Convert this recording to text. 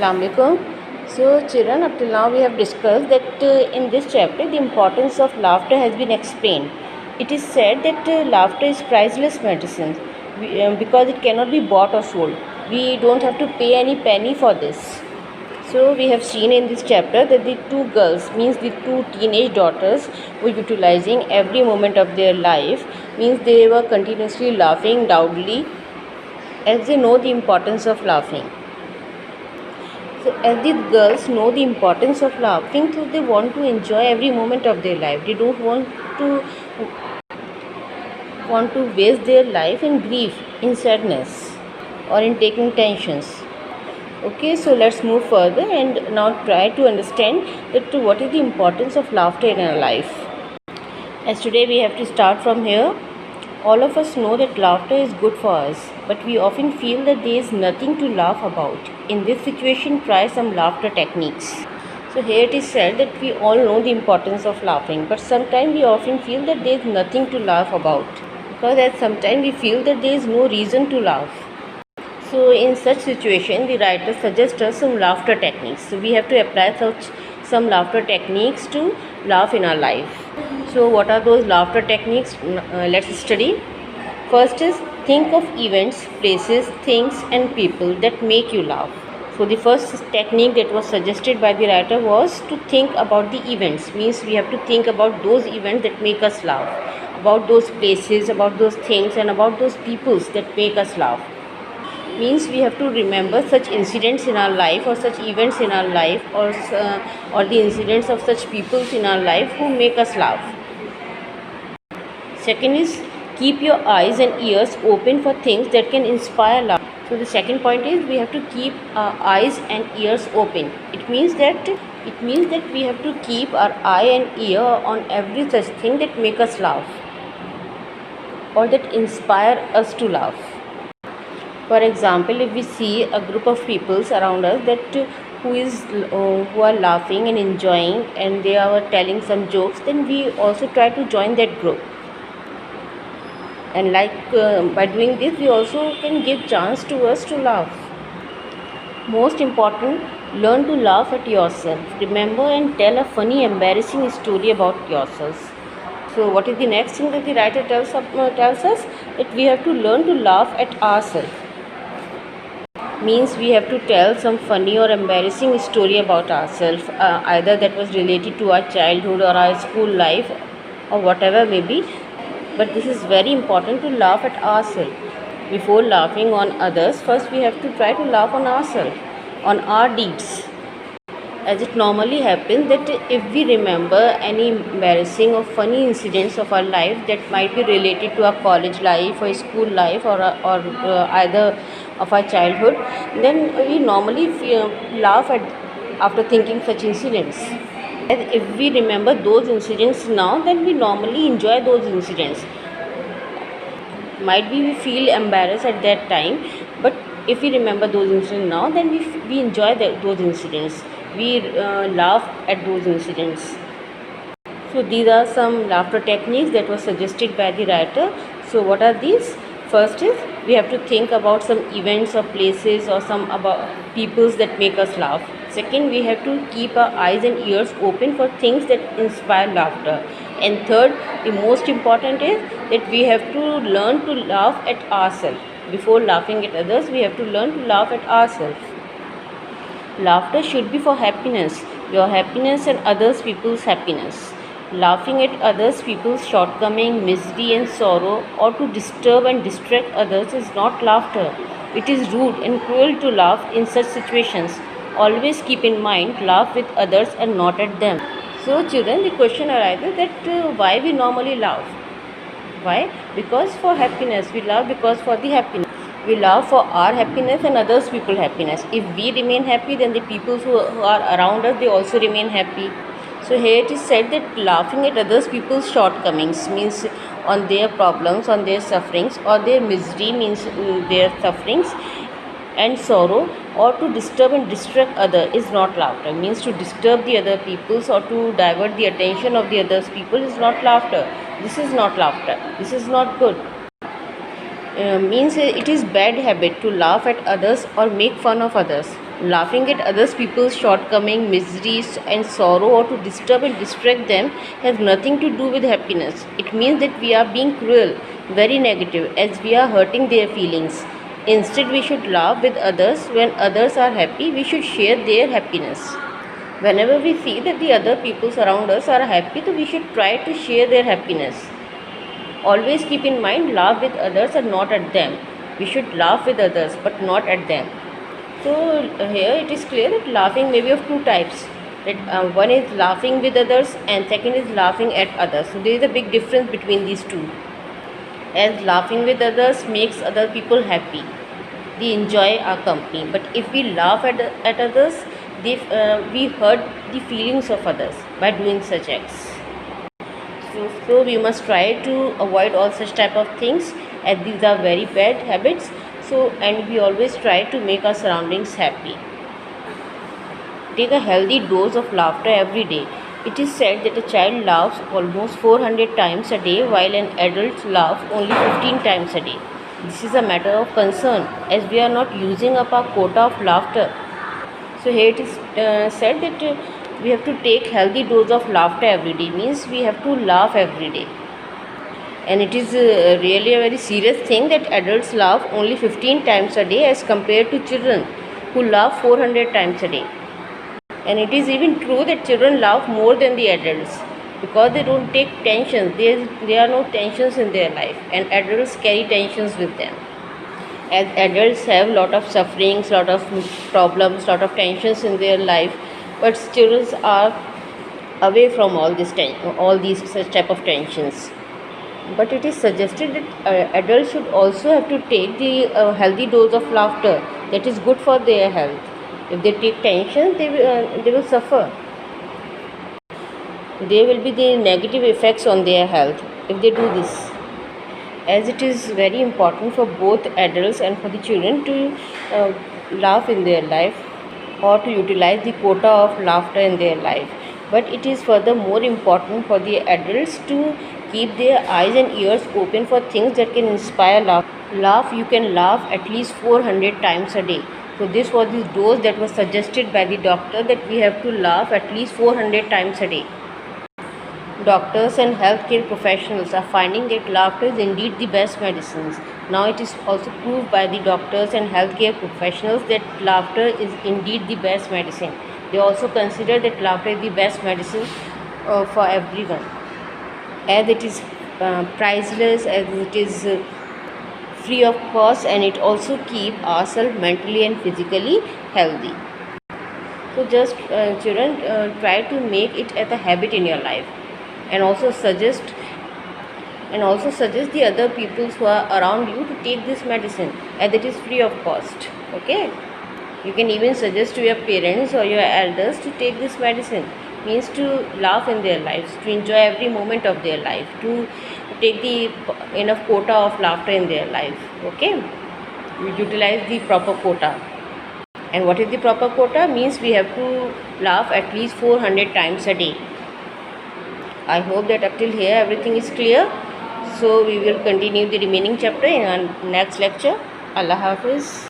Assalamu alaikum. So children, up till now we have discussed that in this chapter the importance of laughter has been explained. It is said that laughter is priceless medicine because it cannot be bought or sold. We don't have to pay any penny for this. So we have seen in this chapter that the two girls, means the two teenage daughters, were utilizing every moment of their life, means they were continuously laughing loudly as they know the importance of laughing. So as these girls know the importance of laughing, so they want to enjoy every moment of their life. They don't want to waste their life in grief, in sadness, or in taking tensions. Okay, so let's move further and now try to understand that what is the importance of laughter in our life. As today we have to start from here. All of us know that laughter is good for us, but we often feel that there is nothing to laugh about. In this situation, try some laughter techniques. So here it is said that we all know the importance of laughing, but sometimes we often feel that there is nothing to laugh about, because at sometimes we feel that there is no reason to laugh. So in such situation, the writer suggests us some laughter techniques. So we have to apply some laughter techniques to laugh in our life. So what are those laughter techniques? Let's study. First is think of events, places, things and people that make you laugh. So the first technique that was suggested by the writer was to think about the events. Means we have to think about those events that make us laugh, about those places, about those things and about those peoples that make us laugh. Means we have to remember such incidents in our life or such events in our life or the incidents of such peoples in our life who make us laugh. Second is keep your eyes and ears open for things that can inspire laughter. So the second point is we have to keep our eyes and ears open. It means that we have to keep our eye and ear on every such thing that make us laugh or that inspire us to laugh. For example, if we see a group of people around us who are laughing and enjoying and they are telling some jokes, then we also try to join that group. And by doing this, we also can give chance to us to laugh. Most important, learn to laugh at yourself. Remember and tell a funny, embarrassing story about yourself. So what is the next thing that the writer tells us? That we have to learn to laugh at ourselves. Means we have to tell some funny or embarrassing story about ourselves, either that was related to our childhood or our school life or whatever may be. But this is very important to laugh at ourselves. Before laughing on others, first we have to try to laugh on ourselves, on our deeds. As it normally happens that if we remember any embarrassing or funny incidents of our life that might be related to our college life or school life or either of our childhood, then we normally laugh after thinking such incidents. And if we remember those incidents now, then we normally enjoy those incidents. Might be we feel embarrassed at that time, but if we remember those incidents now, then we enjoy those incidents. We laugh at those incidents. So these are some laughter techniques that were suggested by the writer. So what are these? First is we have to think about some events or places or some about peoples that make us laugh. Second, we have to keep our eyes and ears open for things that inspire laughter. And third, the most important is that we have to learn to laugh at ourselves. Before laughing at others, we have to learn to laugh at ourselves. Laughter should be for happiness, your happiness and others people's happiness. Laughing at others people's shortcoming, misery and sorrow or to disturb and distract others is not laughter. It is rude and cruel to laugh in such situations. Always keep in mind, laugh with others and not at them. So children, the question arises that why we normally laugh? Why? Because for happiness. We laugh because for the happiness. We laugh for our happiness and others people's happiness. If we remain happy, then the people who are around us, they also remain happy. So here it is said that laughing at others people's shortcomings, means on their problems, on their sufferings, or their misery, means their sufferings and sorrow, or to disturb and distract other is not laughter. Means to disturb the other peoples or to divert the attention of the others people is not laughter. This is not laughter. This is not good. Means it is bad habit to laugh at others or make fun of others. Laughing at others people's shortcomings, miseries, and sorrow, or to disturb and distract them has nothing to do with happiness. It means that we are being cruel, very negative, as we are hurting their feelings. Instead, we should laugh with others. When others are happy, we should share their happiness. Whenever we see that the other people around us are happy, so we should try to share their happiness. Always keep in mind, laugh with others and not at them. We should laugh with others but not at them. So here it is clear that laughing may be of two types. That one is laughing with others and second is laughing at others. So there is a big difference between these two. As laughing with others makes other people happy, they enjoy our company. But if we laugh at others, we hurt the feelings of others by doing such acts. So we must try to avoid all such type of things, as these are very bad habits. So, and we always try to make our surroundings happy. Take a healthy dose of laughter every day. It is said that a child laughs almost 400 times a day while an adult laughs only 15 times a day. This is a matter of concern, as we are not using up our quota of laughter. So here it is said that we have to take healthy dose of laughter every day, means we have to laugh every day. And it is really a very serious thing that adults laugh only 15 times a day as compared to children who laugh 400 times a day. And it is even true that children laugh more than the adults because they don't take tensions. There are no tensions in their life, and adults carry tensions with them. As adults have lot of sufferings, lot of problems, lot of tensions in their life, but children are away from all these such type of tensions. But it is suggested that adults should also have to take the healthy dose of laughter that is good for their health. If they take tension, they will suffer. There will be the negative effects on their health if they do this. As it is very important for both adults and for the children to laugh in their life, or to utilize the quota of laughter in their life. But it is further more important for the adults to keep their eyes and ears open for things that can inspire laugh. You can laugh at least 400 times a day. So this was the dose that was suggested by the doctor, that we have to laugh at least 400 times a day. Doctors and healthcare professionals are finding that laughter is indeed the best medicines. Now it is also proved by the doctors and healthcare professionals that laughter is indeed the best medicine. They also consider that laughter is the best medicine for everyone, as it is priceless, as it is free of cost, and it also keep ourselves mentally and physically healthy. So just children, try to make it as a habit in your life, and also suggest the other people who are around you to take this medicine, as it is free of cost. Okay, you can even suggest to your parents or your elders to take this medicine, means to laugh in their lives, to enjoy every moment of their life, to take the enough quota of laughter in their life. Okay, we utilize the proper quota. And what is the proper quota? Means we have to laugh at least 400 times a day. I hope that up till here everything is clear. So we will continue the remaining chapter in our next lecture. Allah Hafiz.